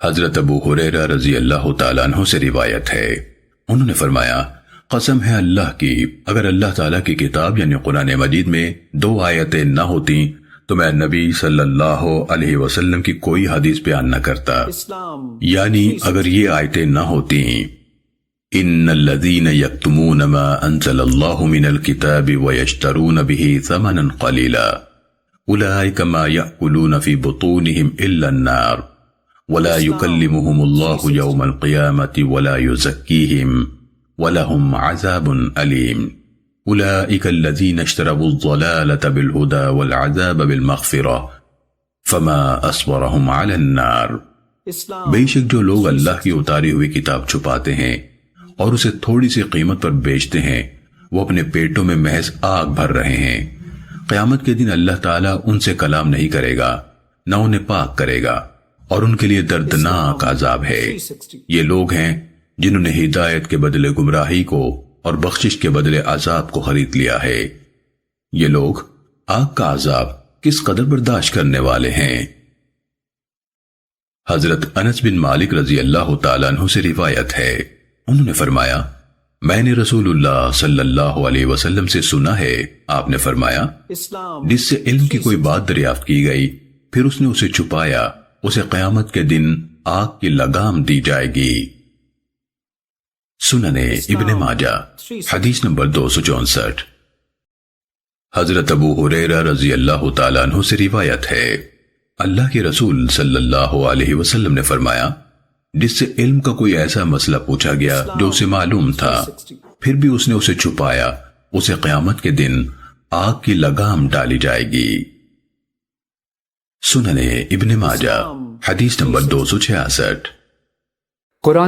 حضرت ابو ہریرہ رضی اللہ تعالیٰ عنہ سے روایت ہے، انہوں نے فرمایا، قسم ہے اللہ کی، اگر اللہ تعالیٰ کی کتاب یعنی قرآن مجید میں 2 آیتیں نہ ہوتیں تو میں نبی صلی اللہ علیہ وسلم کی کوئی حدیث بیان نہ کرتا، یعنی اگر یہ آیتیں نہ ہوتیں، ان الذین یکتمون ما انزل اللہ من الکتاب ویشترون به ثمنا قلیلا اولئک ما یأکلون فی بطونہم الا النار ولا يكلمهم الله يوم القيامة ولا يزكيهم ولهم عذاب أليم أولئك الذين اشتروا الضلالة بالهدى والعذاب بالمغفرة فما أصبرهم على النار۔ بے شک جو لوگ اللہ کی اتاری ہوئی کتاب چھپاتے ہیں اور اسے تھوڑی سی قیمت پر بیچتے ہیں، وہ اپنے پیٹوں میں محض آگ بھر رہے ہیں۔ قیامت کے دن اللہ تعالیٰ ان سے کلام نہیں کرے گا، نہ انہیں پاک کرے گا، اور ان کے لیے دردناک عذاب ہے۔ یہ لوگ ہیں جنہوں نے ہدایت کے بدلے گمراہی کو اور بخشش کے بدلے عذاب کو خرید لیا ہے۔ یہ لوگ آگ کا عذاب کس قدر برداشت کرنے والے ہیں۔ حضرت انس بن مالک رضی اللہ تعالیٰ عنہ سے روایت ہے، انہوں نے فرمایا، میں نے رسول اللہ صلی اللہ علیہ وسلم سے سنا ہے، آپ نے فرمایا، جس سے علم کی کوئی بات دریافت کی گئی پھر اس نے اسے چھپایا، اسے قیامت کے دن آگ کی لگام دی جائے گی۔ سننے ابن ماجہ حدیث نمبر 264۔ حضرت ابو ہریرہ رضی اللہ تعالیٰ عنہ سے روایت ہے، اللہ کے رسول صلی اللہ علیہ وسلم نے فرمایا، جس سے علم کا کوئی ایسا مسئلہ پوچھا گیا جو اسے معلوم تھا پھر بھی اس نے اسے چھپایا، اسے قیامت کے دن آگ کی لگام ڈالی جائے گی۔ سننے ابن ماجہ حدیث نمبر 266۔ قرآن